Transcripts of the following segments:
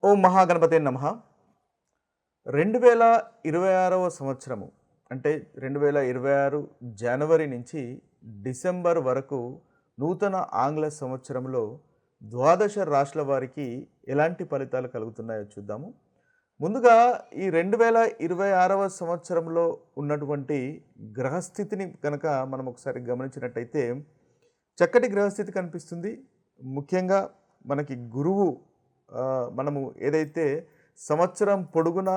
ఓం మహాగణపతే నమః. 2026వ సంవత్సరము అంటే 2026 జనవరి నుంచి డిసెంబర్ వరకు నూతన ఆంగ్ల సంవత్సరంలో ద్వాదశ రాశుల వారికి ఎలాంటి ఫలితాలు కలుగుతున్నాయో చూద్దాము. ముందుగా ఈ 2026వ సంవత్సరంలో ఉన్నటువంటి గ్రహస్థితిని కనుక మనం ఒకసారి గమనించినట్టయితే చక్కటి గ్రహస్థితి కనిపిస్తుంది. ముఖ్యంగా మనకి గురువు మనము ఏదైతే సంవత్సరం పొడుగున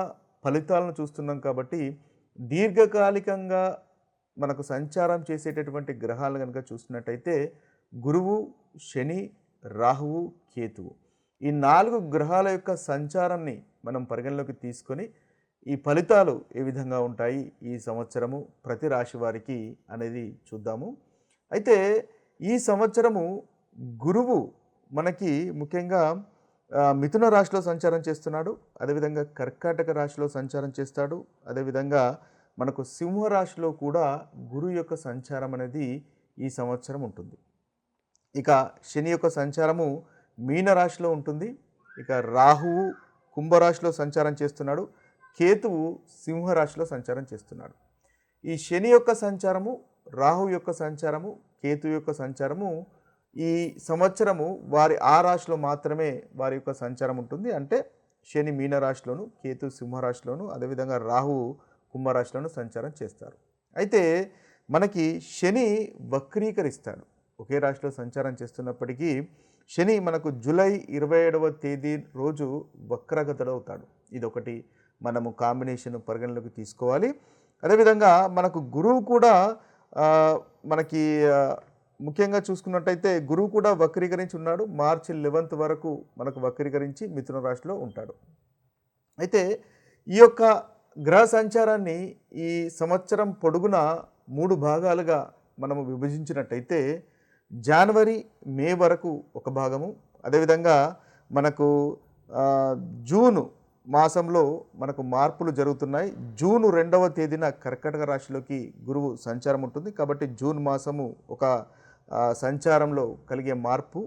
ఫలితాలను చూస్తున్నాం కాబట్టి దీర్ఘకాలికంగా మనకు సంచారం చేసేటటువంటి గ్రహాలను కనుక చూసినట్టయితే గురువు, శని, రాహువు, కేతువు ఈ 4 గ్రహాల యొక్క సంచారాన్ని మనం పరిగణలోకి తీసుకొని ఈ ఫలితాలు ఏ విధంగా ఉంటాయి ఈ సంవత్సరము ప్రతి రాశి వారికి అనేది చూద్దాము. అయితే ఈ సంవత్సరము గురువు మనకి ముఖ్యంగా మిథున రాశిలో సంచారం చేస్తున్నాడు. అదేవిధంగా కర్కాటక రాశిలో సంచారం చేస్తాడు. అదేవిధంగా మనకు సింహరాశిలో కూడా గురువు యొక్క సంచారం అనేది ఈ సంవత్సరం ఉంటుంది. ఇక శని యొక్క సంచారము మీనరాశిలో ఉంటుంది. ఇక రాహువు కుంభరాశిలో సంచారం చేస్తున్నాడు. కేతువు సింహరాశిలో సంచారం చేస్తున్నాడు. ఈ శని యొక్క సంచారము, రాహు యొక్క సంచారము, కేతు యొక్క సంచారము ఈ సంవత్సరము వారి ఆ రాశిలో మాత్రమే వారి యొక్క సంచారం ఉంటుంది. అంటే శని మీనరాశిలోను, కేతు సింహరాశిలోను, అదేవిధంగా రాహు కుంభరాశిలోను సంచారం చేస్తారు. అయితే మనకి శని వక్రీకరిస్తాడు. ఒకే రాశిలో సంచారం చేస్తున్నప్పటికీ శని మనకు జూలై 27వ తేదీ రోజు వక్రగతుడవుతాడు. ఇదొకటి మనము కాంబినేషన్ పరిగణలోకి తీసుకోవాలి. అదేవిధంగా మనకు గురువు కూడా మనకి ముఖ్యంగా చూసుకున్నట్టయితే గురువు కూడా వక్రీకరించి ఉన్నాడు. మార్చి 11th వరకు మనకు వక్రీకరించి మిథున రాశిలో ఉంటాడు. అయితే ఈ యొక్క గ్రహ సంచారాన్ని ఈ సంవత్సరం పొడుగున 3 భాగాలుగా మనము విభజించినట్టయితే జనవరి, మే వరకు ఒక భాగము, అదేవిధంగా మనకు జూను మాసంలో మనకు మార్పులు జరుగుతున్నాయి. జూన్ 2వ తేదీన కర్కాటక రాశిలోకి గురువు సంచారం ఉంటుంది. కాబట్టి జూన్ మాసము ఒక సంచారంలో కలిగే మార్పు.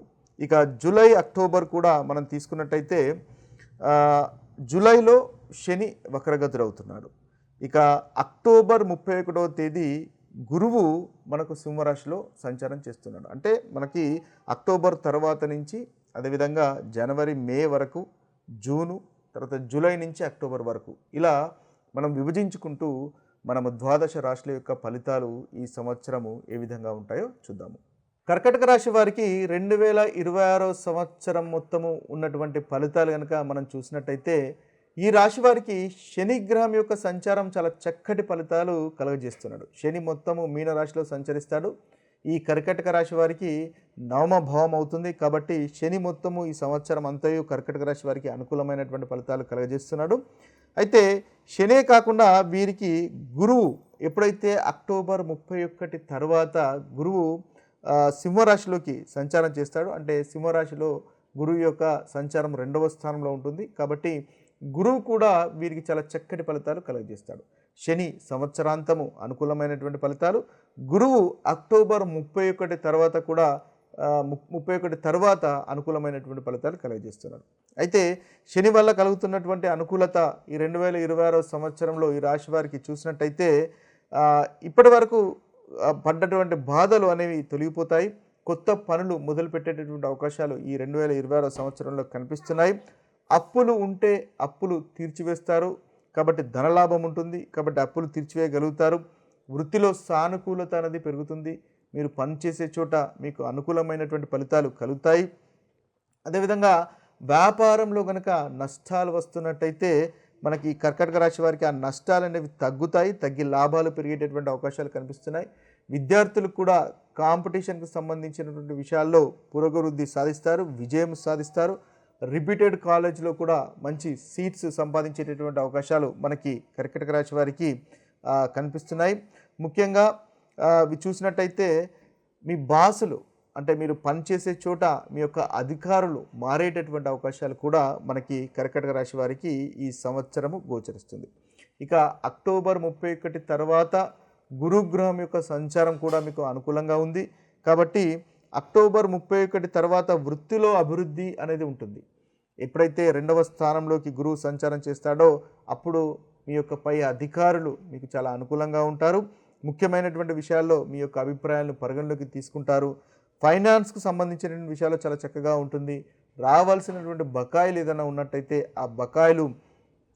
ఇక జూలై, అక్టోబర్ కూడా మనం తీసుకున్నట్టయితే జూలైలో శని వక్రగతుడవుతున్నాడు. ఇక అక్టోబర్ 31వ తేదీ గురువు మనకు సింహరాశిలో సంచారం చేస్తున్నాడు. అంటే మనకి అక్టోబర్ తర్వాత నుంచి అదేవిధంగా జనవరి, మే వరకు, జూను, తర్వాత జూలై నుంచి అక్టోబర్ వరకు ఇలా మనం విభజించుకుంటూ మనము ద్వాదశ రాశుల యొక్క ఫలితాలు ఈ సంవత్సరము ఏ విధంగా ఉంటాయో చూద్దాము. కర్కాటక రాశి వారికి 2026 సంవత్సరం మొత్తము ఉన్నటువంటి ఫలితాలు కనుక మనం చూసినట్టయితే ఈ రాశి వారికి శని గ్రహం యొక్క సంచారం చాలా చక్కటి ఫలితాలు కలుగజేస్తున్నాడు. శని మొత్తము మీన రాశిలో సంచరిస్తాడు. ఈ కర్కాటక రాశి వారికి నవమ భావం అవుతుంది. కాబట్టి శని మొత్తము ఈ సంవత్సరం అంతయు కర్కాటక రాశి వారికి అనుకూలమైనటువంటి ఫలితాలు కలుగజేస్తున్నాడు. అయితే శనే కాకుండా వీరికి గురువు ఎప్పుడైతే అక్టోబర్ 31 తర్వాత గురువు సింహరాశిలోకి సంచారం చేస్తాడు. అంటే సింహరాశిలో గురువు యొక్క సంచారం 2వ స్థానంలో ఉంటుంది. కాబట్టి గురువు కూడా వీరికి చాలా చక్కటి ఫలితాలు కలుగజేస్తాడు. శని సంవత్సరాంతము అనుకూలమైనటువంటి ఫలితాలు, గురువు అక్టోబర్ 31 తర్వాత కూడా 31 తర్వాత అనుకూలమైనటువంటి ఫలితాలు కలుగజేస్తున్నాడు. అయితే శని వల్ల కలుగుతున్నటువంటి అనుకూలత ఈ 2026 సంవత్సరంలో ఈ రాశి వారికి చూసినట్టయితే ఇప్పటి వరకు పడ్డటువంటి బాధలు అనేవి తొలగిపోతాయి. కొత్త పనులు మొదలుపెట్టేటటువంటి అవకాశాలు ఈ 2026 సంవత్సరంలో కనిపిస్తున్నాయి. అప్పులు ఉంటే అప్పులు తీర్చివేస్తారు. కాబట్టి ధనలాభం ఉంటుంది. కాబట్టి అప్పులు తీర్చివేయగలుగుతారు. వృత్తిలో సానుకూలత అనేది పెరుగుతుంది. మీరు పనిచేసే చోట మీకు అనుకూలమైనటువంటి ఫలితాలు కలుగుతాయి. అదేవిధంగా వ్యాపారంలో కనుక నష్టాలు వస్తున్నట్టయితే మనకి కర్కాటక రాశి వారికి ఆ నష్టాలు అనేవి తగ్గుతాయి. తగ్గి లాభాలు పెరిగేటటువంటి అవకాశాలు కనిపిస్తున్నాయి. విద్యార్థులకు కూడా కాంపిటీషన్కి సంబంధించినటువంటి విషయాల్లో పురోగవృద్ధి సాధిస్తారు, విజయం సాధిస్తారు. రిపీటెడ్ కాలేజ్లో కూడా మంచి సీట్స్ సంపాదించేటటువంటి అవకాశాలు మనకి కర్కాటక రాశి వారికి కనిపిస్తున్నాయి. ముఖ్యంగా చూసినట్టయితే మీ బాసులు అంటే మీరు పనిచేసే చోట మీ యొక్క అధికారులు మారేటటువంటి అవకాశాలు కూడా మనకి కర్కాటక రాశి వారికి ఈ సంవత్సరము గోచరిస్తుంది. ఇక అక్టోబర్ 31 తర్వాత గురుగ్రహం యొక్క సంచారం కూడా మీకు అనుకూలంగా ఉంది. కాబట్టి అక్టోబర్ 31 తర్వాత వృత్తిలో అభివృద్ధి అనేది ఉంటుంది. ఎప్పుడైతే 2వ స్థానంలోకి గురువు సంచారం చేస్తాడో అప్పుడు మీ యొక్క పై అధికారులు మీకు చాలా అనుకూలంగా ఉంటారు. ముఖ్యమైనటువంటి విషయాల్లో మీ యొక్క అభిప్రాయాలను పరిగణలోకి తీసుకుంటారు. ఫైనాన్స్‌కు సంబంధించినటువంటి విషయాల్లో చాలా చక్కగా ఉంటుంది. రావాల్సినటువంటి బకాయిలు ఏదైనా ఉన్నట్టయితే ఆ బకాయిలు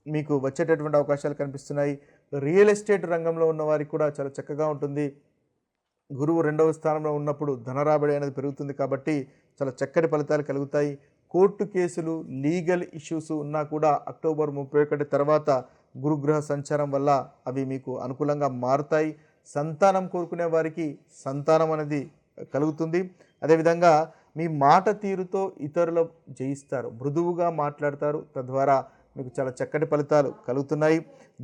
మీకు వచ్చేటటువంటి అవకాశాలు కనిపిస్తున్నాయి. రియల్ ఎస్టేట్ రంగంలో ఉన్న వారికి కూడా చాలా చక్కగా ఉంటుంది. గురువు 2వ స్థానంలో ఉన్నప్పుడు ధనరాబడి అనేది పెరుగుతుంది కాబట్టి చాలా చక్కటి ఫలితాలు కలుగుతాయి. కోర్టు కేసులు, లీగల్ ఇష్యూస్ ఉన్నా కూడా అక్టోబర్ 31 తర్వాత గురుగ్రహ సంచారం వల్ల అవి మీకు అనుకూలంగా మారుతాయి. సంతానం కోరుకునే వారికి సంతానం అనేది కలుగుతుంది. అదేవిధంగా మీ మాట తీరుతో ఇతరులు జయిస్తారు, మృదువుగా మాట్లాడతారు, తద్వారా మీకు చాలా చక్కటి ఫలితాలు కలుగుతున్నాయి.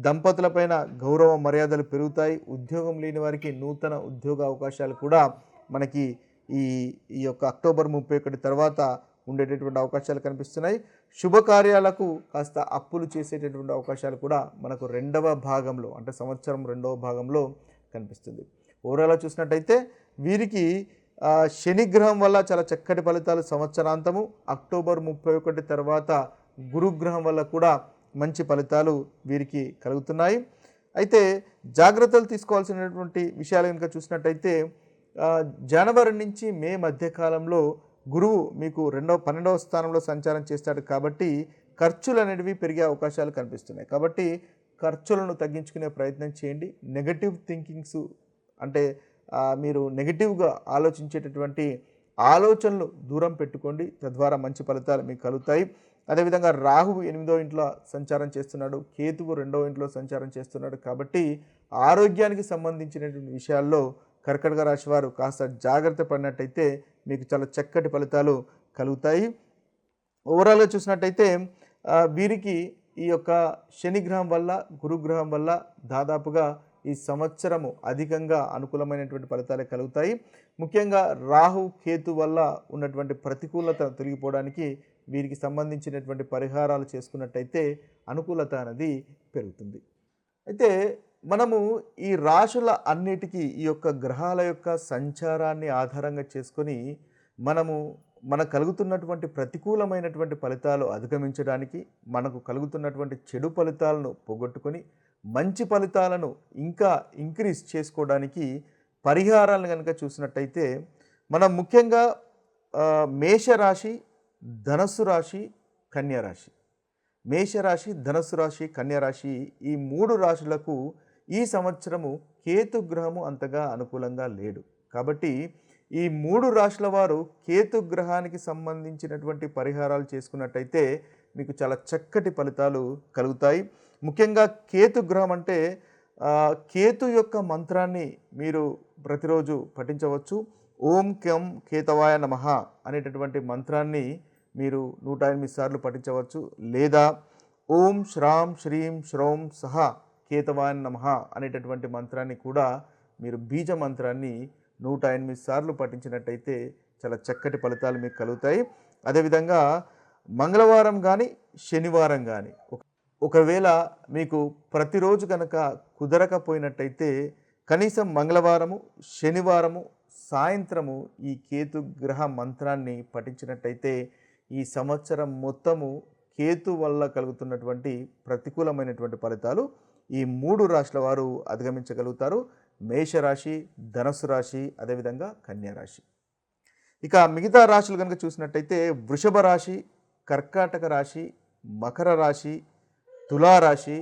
దంపతులపైన గౌరవ మర్యాదలు పెరుగుతాయి. ఉద్యోగం లేని వారికి నూతన ఉద్యోగ అవకాశాలు కూడా మనకి ఈ ఈ యొక్క అక్టోబర్ 31 తర్వాత ఉండేటటువంటి అవకాశాలు కనిపిస్తున్నాయి. శుభకార్యాలకు కాస్త అప్పులు చేసేటటువంటి అవకాశాలు కూడా మనకు 2వ భాగంలో అంటే సంవత్సరం 2వ భాగంలో కనిపిస్తుంది. ఓవరాల్గా చూసినట్టయితే వీరికి శనిగ్రహం వల్ల చాలా చక్కటి ఫలితాలు సంవత్సరాంతము, అక్టోబర్ 31 తర్వాత గురుగ్రహం వల్ల కూడా మంచి ఫలితాలు వీరికి కలుగుతున్నాయి. అయితే జాగ్రత్తలు తీసుకోవాల్సినటువంటి విషయాలు కనుక చూసినట్టయితే జనవరి నుంచి మే మధ్యకాలంలో గురువు మీకు 12వ స్థానంలో సంచారం చేస్తాడు కాబట్టి ఖర్చులు అనేవి పెరిగే అవకాశాలు కనిపిస్తున్నాయి. కాబట్టి ఖర్చులను తగ్గించుకునే ప్రయత్నం చేయండి. నెగటివ్ థింకింగ్స్ అంటే మీరు నెగటివ్గా ఆలోచించేటటువంటి ఆలోచనలు దూరం పెట్టుకోండి, తద్వారా మంచి ఫలితాలు మీకు కలుగుతాయి. అదేవిధంగా రాహువు 8వ ఇంట్లో సంచారం చేస్తున్నాడు, కేతువు 2వ ఇంట్లో సంచారం చేస్తున్నాడు కాబట్టి ఆరోగ్యానికి సంబంధించినటువంటి విషయాల్లో కర్కాటక రాశి వారు కాస్త జాగ్రత్త పడినట్టయితే మీకు చాలా చక్కటి ఫలితాలు కలుగుతాయి. ఓవరాల్గా చూసినట్టయితే వీరికి ఈ యొక్క శనిగ్రహం వల్ల గురుగ్రహం వల్ల దాదాపుగా ఈ సంవత్సరము అధికంగా అనుకూలమైనటువంటి ఫలితాలే కలుగుతాయి. ముఖ్యంగా రాహు కేతు వల్ల ఉన్నటువంటి ప్రతికూలత తొలగిపోవడానికి వీరికి సంబంధించినటువంటి పరిహారాలు చేసుకున్నట్టయితే అనుకూలత అనేది పెరుగుతుంది. అయితే మనము ఈ రాశుల అన్నిటికీ ఈ యొక్క గ్రహాల యొక్క సంచారాన్ని ఆధారంగా చేసుకొని మనకు కలుగుతున్నటువంటి ప్రతికూలమైనటువంటి ఫలితాలు అధిగమించడానికి, మనకు కలుగుతున్నటువంటి చెడు ఫలితాలను పోగొట్టుకొని మంచి ఫలితాలను ఇంకా ఇంక్రీజ్ చేసుకోవడానికి పరిహారాలను కనుక చూసినట్టయితే మనం ముఖ్యంగా మేషరాశి, ధనస్సు రాశి, కన్యరాశి, మేషరాశి, ధనస్సు రాశి, కన్యరాశి ఈ 3 రాశులకు ఈ సంవత్సరము కేతుగ్రహము అంతగా అనుకూలంగా లేడు. కాబట్టి ఈ 3 రాశుల వారు కేతుగ్రహానికి సంబంధించినటువంటి పరిహారాలు చేసుకున్నట్టయితే మీకు చాలా చక్కటి ఫలితాలు కలుగుతాయి. ముఖ్యంగా కేతుగ్రహం అంటే కేతు యొక్క మంత్రాన్ని మీరు ప్రతిరోజు పఠించవచ్చు. ఓం కెం కేతవాయ నమః అనేటటువంటి మంత్రాన్ని మీరు 108 సార్లు పఠించవచ్చు. లేదా ఓం శ్రాం శ్రీం శ్రౌం సహ కేతవాయ నమః అనేటటువంటి మంత్రాన్ని కూడా మీరు బీజ మంత్రాన్ని 108 సార్లు పఠించినట్టయితే చాలా చక్కటి ఫలితాలు మీకు కలుగుతాయి. అదేవిధంగా మంగళవారం కానీ శనివారం కానీ ఒకవేళ మీకు ప్రతిరోజు కనుక కుదరకపోయినట్టయితే కనీసం మంగళవారము శనివారము సాయంత్రము ఈ కేతుగ్రహ మంత్రాన్ని పఠించినట్టయితే ఈ సంవత్సరం మొత్తము కేతు వల్ల కలుగుతున్నటువంటి ప్రతికూలమైనటువంటి ఫలితాలు ఈ 3 రాశుల వారు అధిగమించగలుగుతారు. మేషరాశి, ధనస్సు రాశి, అదేవిధంగా కన్యరాశి. ఇక మిగతా రాశులు కనుక చూసినట్టయితే వృషభ రాశి, కర్కాటక రాశి, మకర రాశి, తులారాశి,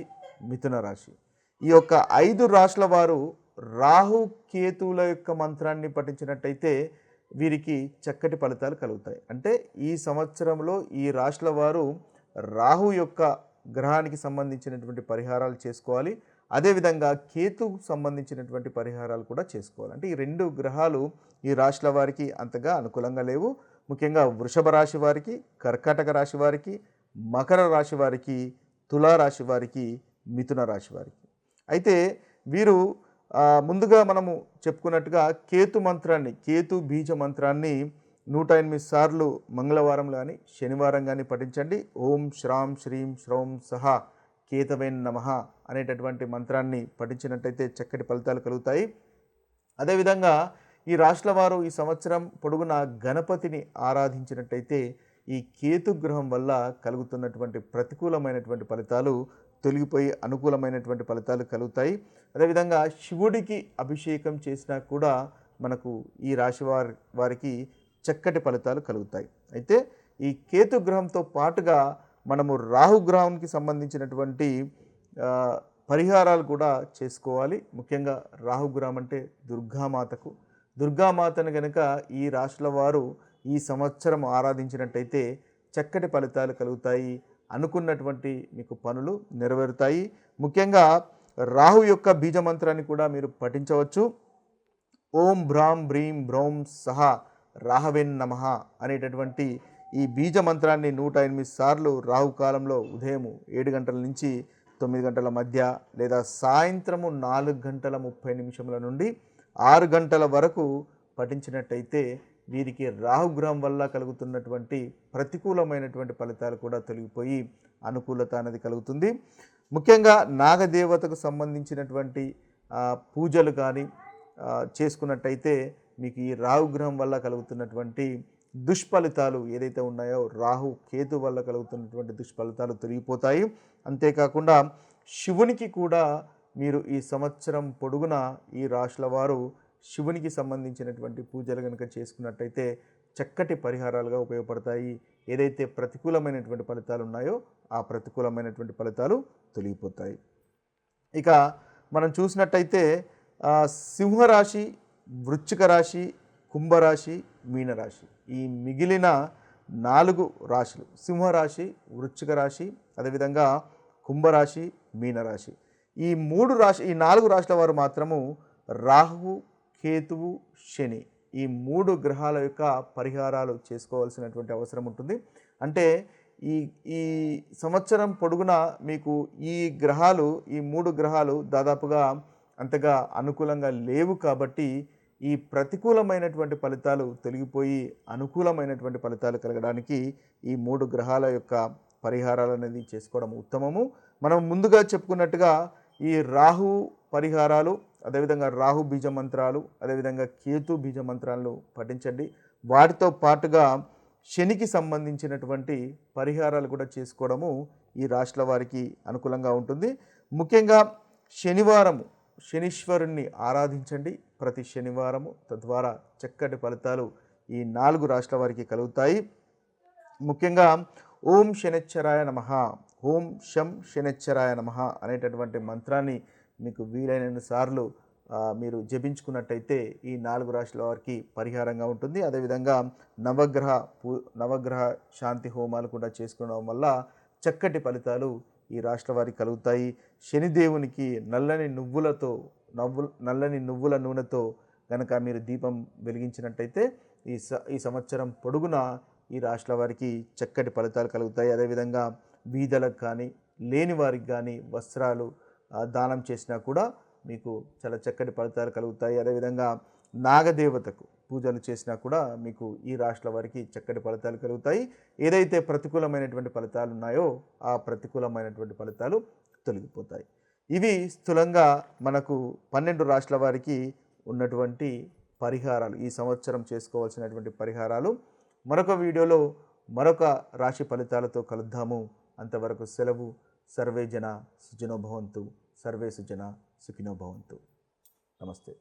మిథున రాశి ఈ యొక్క 5 రాశుల వారు రాహు కేతువుల యొక్క మంత్రాన్ని పఠించినట్టయితే వీరికి చక్కటి ఫలితాలు కలుగుతాయి. అంటే ఈ సంవత్సరంలో ఈ రాశుల వారు రాహు యొక్క గ్రహానికి సంబంధించినటువంటి పరిహారాలు చేసుకోవాలి. అదేవిధంగా కేతుకు సంబంధించినటువంటి పరిహారాలు కూడా చేసుకోవాలి. అంటే ఈ 2 గ్రహాలు ఈ రాశుల వారికి అంతగా అనుకూలంగా లేవు. ముఖ్యంగా వృషభ రాశి వారికి, కర్కాటక రాశి వారికి, మకర రాశి వారికి, తులారాశి వారికి, మిథున రాశి వారికి. అయితే వీరు ముందుగా మనము చెప్పుకున్నట్టుగా కేతు మంత్రాన్ని, కేతు బీజ మంత్రాన్ని 108 సార్లు మంగళవారం కానీ శనివారం కానీ పఠించండి. ఓం శ్రాం శ్రీం శ్రౌం సహ కేతవే నమః అనేటటువంటి మంత్రాన్ని పఠించినట్టయితే చక్కటి ఫలితాలు కలుగుతాయి. అదేవిధంగా ఈ రాశుల వారు ఈ సంవత్సరం పొడుగున గణపతిని ఆరాధించినట్టయితే ఈ కేతు గ్రహం వల్ల కలుగుతున్నటువంటి ప్రతికూలమైనటువంటి ఫలితాలు తొలగిపోయి అనుకూలమైనటువంటి ఫలితాలు కలుగుతాయి. అదేవిధంగా శివుడికి అభిషేకం చేసినా కూడా మనకు ఈ రాశి వారికి చక్కటి ఫలితాలు కలుగుతాయి. అయితే ఈ కేతు గ్రహంతో పాటుగా మనము రాహుగ్రహానికి సంబంధించినటువంటి పరిహారాలు కూడా చేసుకోవాలి. ముఖ్యంగా రాహుగ్రహం అంటే దుర్గామాతను కనుక ఈ రాశుల వారు ఈ సంవత్సరం ఆరాధించినట్టయితే చక్కటి ఫలితాలు కలుగుతాయి. అనుకున్నటువంటి మీకు పనులు నెరవేరుతాయి. ముఖ్యంగా రాహు యొక్క బీజమంత్రాన్ని కూడా మీరు పఠించవచ్చు. ఓం భ్రాం బ్రీం బ్రౌం సహ రాహవేన్ నమః అనేటటువంటి ఈ బీజ మంత్రాన్ని 108 సార్లు రాహుకాలంలో ఉదయం 7 గంటల నుంచి 9 గంటల మధ్య లేదా సాయంత్రము 4 గంటల 30 నిమిషముల నుండి 6 గంటల వరకు పఠించినట్టయితే వీరికి రాహుగ్రహం వల్ల కలుగుతున్నటువంటి ప్రతికూలమైనటువంటి ఫలితాలు కూడా తొలగిపోయి అనుకూలత అనేది కలుగుతుంది. ముఖ్యంగా నాగదేవతకు సంబంధించినటువంటి పూజలు కానీ చేసుకున్నట్టయితే మీకు ఈ రాహుగ్రహం వల్ల కలుగుతున్నటువంటి దుష్ఫలితాలు ఏదైతే ఉన్నాయో రాహు కేతు వల్ల కలుగుతున్నటువంటి దుష్ఫలితాలు తొలగిపోతాయి. అంతేకాకుండా శివునికి కూడా మీరు ఈ సంవత్సరం పొడుగున ఈ రాశుల వారు శివునికి సంబంధించినటువంటి పూజలు కనుక చేసుకున్నట్టయితే చక్కటి పరిహారాలుగా ఉపయోగపడతాయి. ఏదైతే ప్రతికూలమైనటువంటి ఫలితాలు ఉన్నాయో ఆ ప్రతికూలమైనటువంటి ఫలితాలు తొలగిపోతాయి. ఇక మనం చూసినట్టయితే సింహరాశి, వృశ్చిక రాశి, కుంభరాశి, మీనరాశి ఈ మిగిలిన 4 రాశులు సింహరాశి, వృశ్చిక రాశి, అదేవిధంగా కుంభరాశి, మీనరాశి ఈ 4 రాశుల వారు మాత్రము రాహువు, కేతువు, శని ఈ 3 గ్రహాల యొక్క పరిహారాలు చేసుకోవాల్సినటువంటి అవసరం ఉంటుంది. అంటే ఈ సంవత్సరం పొడుగున మీకు ఈ 3 గ్రహాలు దాదాపుగా అంతగా అనుకూలంగా లేవు. కాబట్టి ఈ ప్రతికూలమైనటువంటి ఫలితాలు తొలగిపోయి అనుకూలమైనటువంటి ఫలితాలు కలగడానికి ఈ 3 గ్రహాల యొక్క పరిహారాలు అనేది చేసుకోవడం ఉత్తమము. మనం ముందుగా చెప్పుకున్నట్టుగా ఈ రాహు పరిహారాలు, అదేవిధంగా రాహు బీజ మంత్రాలు, అదేవిధంగా కేతు బీజ మంత్రాలను పఠించండి. వాటితో పాటుగా శనికి సంబంధించినటువంటి పరిహారాలు కూడా చేసుకోవడము ఈ రాశుల వారికి అనుకూలంగా ఉంటుంది. ముఖ్యంగా శనీశ్వరుణ్ణి ఆరాధించండి ప్రతి శనివారము. తద్వారా చక్కటి ఫలితాలు ఈ 4 రాశుల వారికి కలుగుతాయి. ముఖ్యంగా ఓం శనిశ్చరాయ నమః, ఓం శం శనిశ్చరాయ నమః అనేటటువంటి మంత్రాన్ని మీకు వీలైన సార్లు మీరు జపించుకున్నట్టయితే ఈ 4 రాశుల వారికి పరిహారంగా ఉంటుంది. అదేవిధంగా నవగ్రహ శాంతి హోమాలు కూడా చేసుకోవడం వల్ల చక్కటి ఫలితాలు ఈ రాశుల వారికి కలుగుతాయి. శనిదేవునికి నల్లని నువ్వుల నూనెతో కనుక మీరు దీపం వెలిగించినట్టయితే ఈ సంవత్సరం పొడుగున ఈ రాశుల వారికి చక్కటి ఫలితాలు కలుగుతాయి. అదేవిధంగా బీదలకు కానీ లేని వారికి కానీ వస్త్రాలు దానం చేసినా కూడా మీకు చాలా చక్కటి ఫలితాలు కలుగుతాయి. అదేవిధంగా నాగదేవతకు పూజలు చేసినా కూడా మీకు ఈ రాశుల వారికి చక్కటి ఫలితాలు కలుగుతాయి. ఏదైతే ప్రతికూలమైనటువంటి ఫలితాలు ఉన్నాయో ఆ ప్రతికూలమైనటువంటి ఫలితాలు తొలగిపోతాయి. ఇవి స్థూలంగా మనకు 12 రాశుల వారికి ఉన్నటువంటి పరిహారాలు, ఈ సంవత్సరం చేసుకోవాల్సినటువంటి పరిహారాలు. మరొక వీడియోలో మరొక రాశి ఫలితాలతో కలుద్దాము. అంతవరకు సెలవు. సర్వే జన సుఖినో భవంతు, సర్వే సుజన సుఖినో భవంతు. నమస్తే.